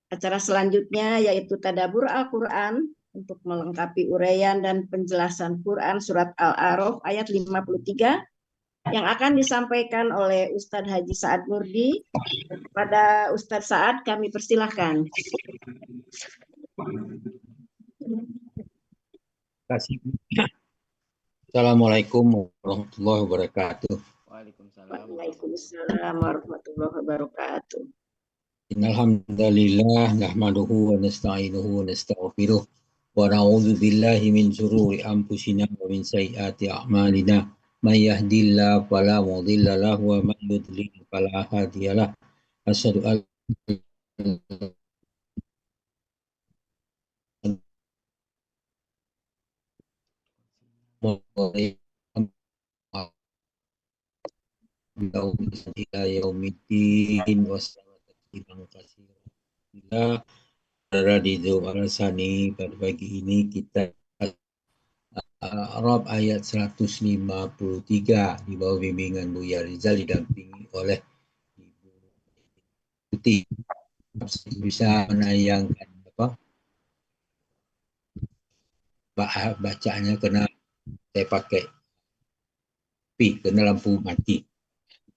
Acara selanjutnya yaitu tadabur Al-Quran untuk melengkapi uraian dan penjelasan Quran surat Al-A'raf ayat 53 yang akan disampaikan oleh Ustadz Haji Sa'ad Nurdi. Pada Ustadz Sa'ad kami persilahkan. Terima kasih. Assalamualaikum warahmatullahi wabarakatuh. Waalaikumsalam warahmatullahi wabarakatuh. Innalhamdalillah nahmaduhu wa nasta'inuhu wa nastaghfiruh wa na'udzu billahi min shururi anfusina wa min sayyiati a'malina. May yahdihillahu fala mudilla lahu wa may yudlil fala hadiyalah. Asyhadu an la ila yaumiddin wassalamu ridho alasani. Pada pagi ini kita Arab ayat 153 di bawah bimbingan Buya Rizal didampingi oleh Ibu Tuti. Bisa menayangkan bacaannya kena saya pakai kena lampu mati.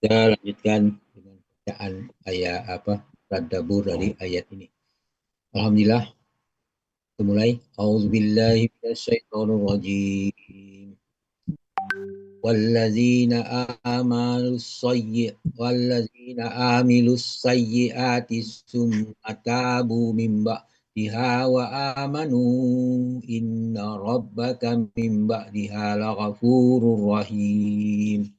Kita lanjutkan dengan bacaan ayat tadabbur dari ayat ini. Alhamdulillah. Kita mulai. A'udzubillahi minasyaitonir rajim. Wallazina amilus sayyiati summa tabu min ba'diha wa amanu inna rabbaka min ba'diha laghafurur rahim.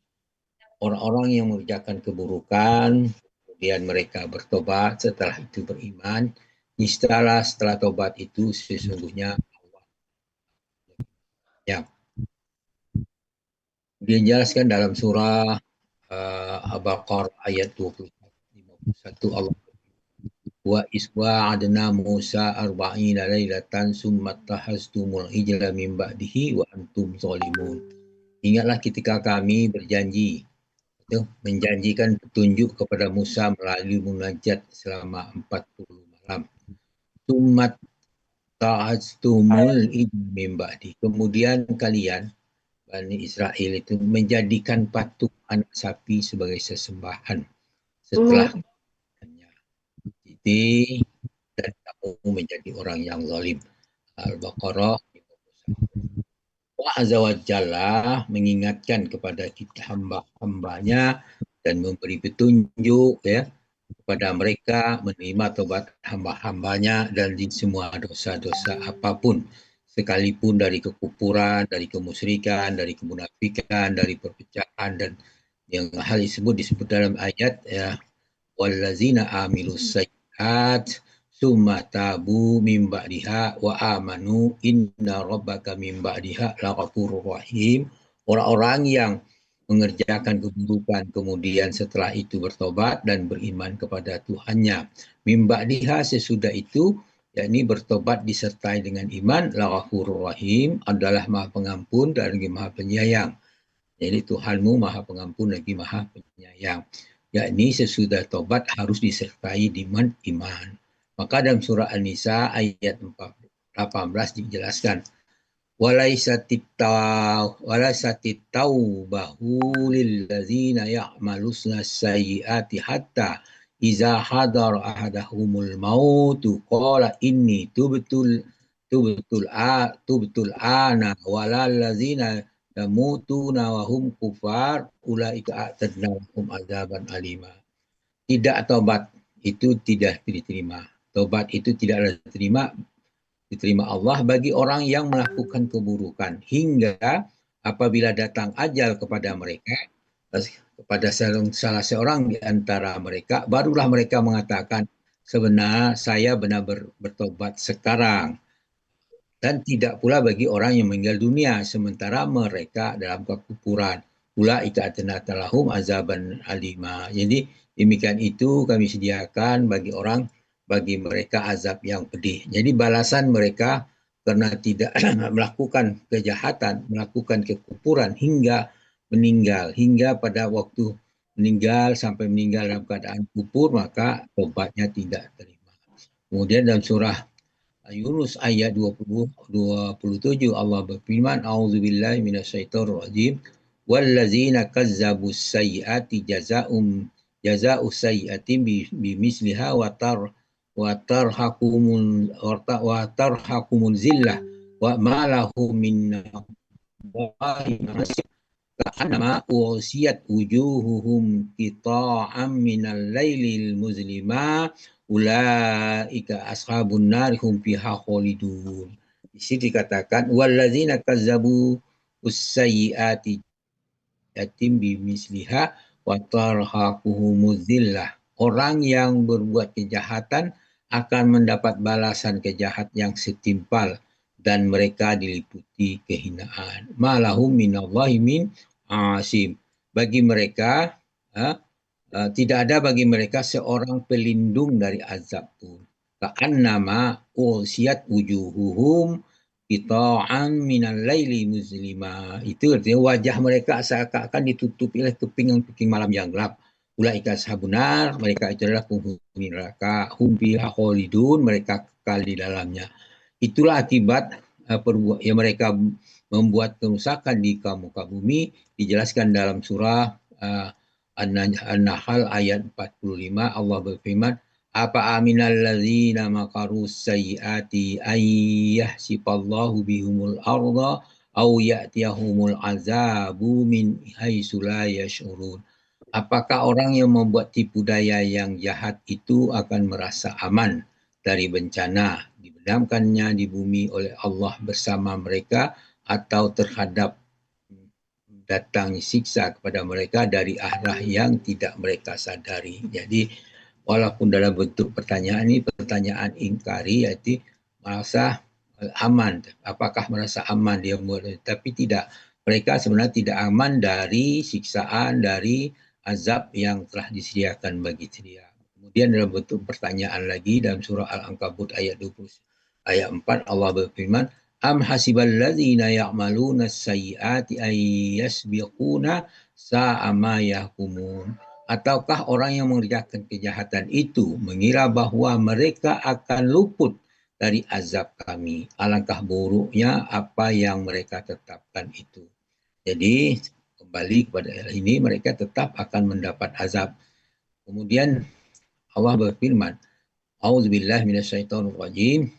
Orang-orang yang mengerjakan keburukan kemudian mereka bertobat setelah itu beriman, niscaya setelah tobat itu sesungguhnya Allah. Ya. Dijelaskan dalam surah Al-Baqarah ayat 51 Allah wa iswa'adna Musa arba'ina lailatan summa tahastumul ijla min ba'dihi wa antum zalimun. Ingatlah ketika kami berjanji menjanjikan petunjuk kepada Musa melalui munajat selama 40 malam. Summa tahastumul ijla min ba'di. Kemudian kalian Bani Israel itu menjadikan patung anak sapi sebagai sesembahan setelah jadi dan kamu menjadi orang yang zalim. Al-Baqarah. Allah Azza wa Jalla mengingatkan kepada kita hamba-hambanya dan memberi petunjuk kepada mereka menerima tobat hamba-hambanya dan di semua dosa-dosa apapun, sekalipun dari kekufuran, dari kemusyrikan, dari kemunafikan, dari perpecahan dan yang hal disebut dalam ayat wallazina amilus sayyiat summa tabu min ba'diha wa amanu inna rabbaka min ba'diha laghafurur rahim. Orang-orang yang mengerjakan keburukan kemudian setelah itu bertobat dan beriman kepada Tuhannya. Min ba'diha sesudah itu yakni bertobat disertai dengan iman, laghafurur rahim adalah Maha Pengampun dan lagi Maha Penyayang. Jadi Tuhanmu Maha Pengampun lagi Maha Penyayang. Yakni sesudah tobat harus disertai dengan iman. Maka dalam surah An-Nisa ayat 18 dijelaskan walaisati taubahu lillazina ya'malusna sayyiati hatta iza hadar ahadahumul mautu qala inni tubtul ana walallazina yamutuna wa hum kufar ulaika a'tadna lahum azaban alima. Tidak tobat itu tidak diterima. Tobat itu tidaklah diterima Allah bagi orang yang melakukan keburukan hingga apabila datang ajal kepada mereka, kepada salah seorang di antara mereka, barulah mereka mengatakan sebenarnya saya benar bertobat sekarang. Dan tidak pula bagi orang yang meninggal dunia sementara mereka dalam kekufuran. Ulaika a'tadna lahum azaban alima. Jadi demikian itu kami sediakan bagi mereka azab yang pedih. Jadi balasan mereka karena tidak melakukan kejahatan, melakukan kekufuran hingga meninggal. Hingga pada waktu meninggal sampai meninggal dalam keadaan kufur, maka tobatnya tidak terima. Kemudian dalam surah Yunus ayat 27 Allah berfirman, A'udzubillahi minasyaitonirrajim. Wallazina kazzabus sayyiati jazaa'u sayyiatin bimisliha wa tarhakumul zillah wa ma lahum min Allahi nasir ka'annama usiyat wujuhuhum qita'am minal lailil muzlima ulaika ashabun nar hum fiha khalidun. Di sini dikatakan wallazina kazzabu usayyiati yatim bimisliha wa tarhaquhumuz zillah. Orang yang berbuat kejahatan akan mendapat balasan kejahat yang setimpal dan mereka diliputi kehinaan. Malahum minallahi min asim. Bagi mereka tidak ada bagi mereka seorang pelindung dari azab pun. Ka'annama usiyat wujuhuhum qita'an minal laili muzlima. Itu artinya wajah mereka seakan-akan ditutupi oleh keping-keping malam yang gelap. Ulaika ashabunar, mereka itu adalah penghuni neraka. Hum fiha khalidun, mereka kekal di dalamnya. Itulah akibat yang mereka membuat kerusakan di muka bumi, dijelaskan dalam surah An-Nahl ayat 45. Allah berfirman, apa aminal ladzina makaru sayyiati ayyahsifallahu bihumul arda au ya'tiyahumul azabu min haitsu la yash'urun. Apakah orang yang membuat tipu daya yang jahat itu akan merasa aman dari bencana dibenamkannya di bumi oleh Allah bersama mereka atau terhadap datang siksa kepada mereka dari arah yang tidak mereka sadari. Jadi walaupun dalam bentuk pertanyaan ini pertanyaan ingkari, yaitu merasa aman. Apakah merasa aman dia? Tapi tidak. Mereka sebenarnya tidak aman dari siksaan, dari azab yang telah disediakan bagi dia. Kemudian dalam bentuk pertanyaan lagi dalam surah Al-Ankabut ayat 20, ayat 4 Allah berfirman, Am hasiballadzina ya'maluna sayyiati ay yasbiquna sa'a ma yahkumun. Ataukah orang yang mengerjakan kejahatan itu mengira bahwa mereka akan luput dari azab kami? Alangkah buruknya apa yang mereka tetapkan itu. Jadi kembali kepada ini mereka tetap akan mendapat azab. Kemudian Allah berfirman, A'udzubillahi minasyaitonirrajim.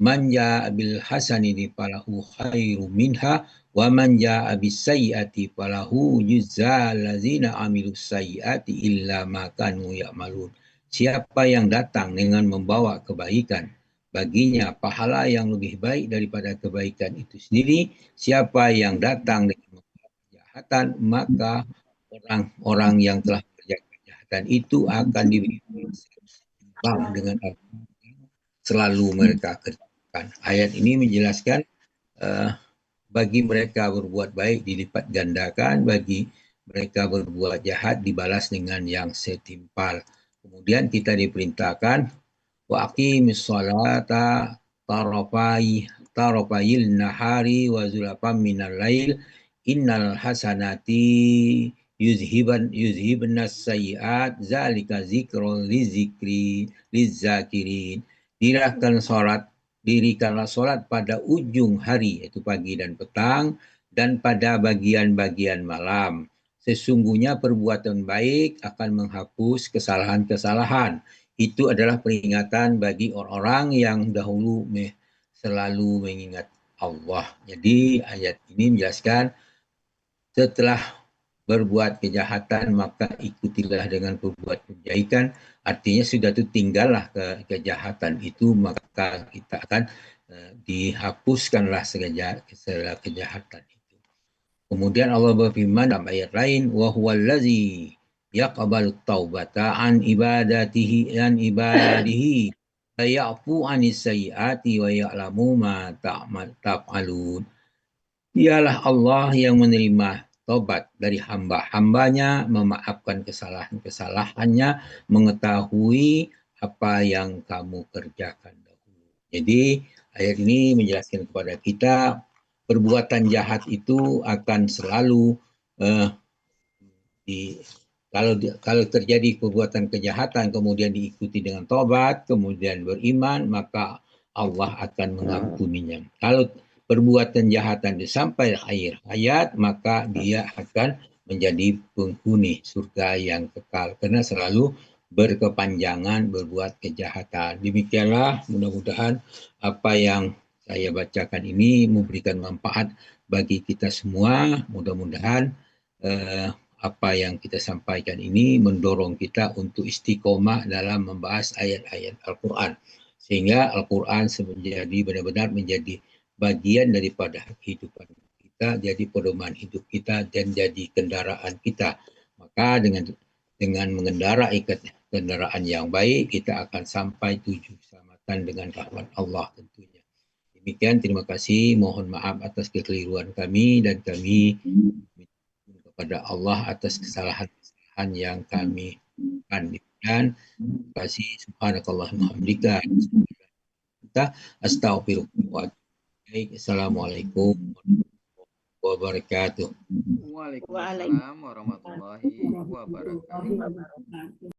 Man jaa'a bil hasanati falahu khairum minha wa man jaa'a bis sayyi'ati falahu yujzal ladzina amilus sayyi'ati illa ma kanu ya'malun. Siapa yang datang dengan membawa kebaikan, baginya pahala yang lebih baik daripada kebaikan itu sendiri. Siapa yang datang dengan membawa kejahatan, maka orang-orang yang telah bekerja kejahatan itu akan diberi dengan selalu mereka kerjakan. Ayat ini menjelaskan bagi mereka berbuat baik dilipat gandakan, bagi mereka berbuat jahat dibalas dengan yang setimpal. Kemudian kita diperintahkan wa aqimis sholata tarafayil nahari wa zulafam minal lail innal hasanati yuzhibnas sayyiat zalika zikrul lizakirin. Dirikanlah sholat pada ujung hari, yaitu pagi dan petang, dan pada bagian-bagian malam. Sesungguhnya perbuatan baik akan menghapus kesalahan-kesalahan. Itu adalah peringatan bagi orang-orang yang dahulu selalu mengingat Allah. Jadi ayat ini menjelaskan setelah berbuat kejahatan maka ikutilah dengan berbuat kebaikan. Artinya sudah itu tinggallah kejahatan itu, maka kita akan dihapuskanlah segala kejahatan itu. Kemudian Allah berfirman dalam ayat lain, wa huwallazi yaqbalu taubata an ibadihi wa ya'fu anis sayyiati wa ya'lamu ma ta'malun. Dialah Allah yang menerima tobat dari hamba-hambanya, memaafkan kesalahan-kesalahannya, mengetahui apa yang kamu kerjakan dahulu. Jadi ayat ini menjelaskan kepada kita perbuatan jahat itu akan selalu Kalau terjadi perbuatan kejahatan kemudian diikuti dengan tobat, kemudian beriman, maka Allah akan mengampuninya. Kalau perbuatan kejahatan sampai akhir hayat, maka dia akan menjadi penghuni surga yang kekal karena selalu berkepanjangan berbuat kejahatan. Demikianlah mudah-mudahan apa yang saya bacakan ini memberikan manfaat bagi kita semua. Mudah-mudahan apa yang kita sampaikan ini mendorong kita untuk istiqomah dalam membahas ayat-ayat Al-Quran. Sehingga Al-Quran benar-benar menjadi bagian daripada kehidupan kita, jadi pedoman hidup kita dan jadi kendaraan kita. Maka dengan mengendarai kendaraan yang baik, kita akan sampai tujuh keselamatan dengan rahmat Allah tentunya. Demikian, terima kasih. Mohon maaf atas kekeliruan kami dan kami kepada Allah atas kesalahan-kesalahan yang kami lakukan. Dan terima kasih. Subhanakallahumma hamdika. Astaghfirullah. Assalamualaikum warahmatullahi wabarakatuh. Waalaikumsalam warahmatullahi wabarakatuh.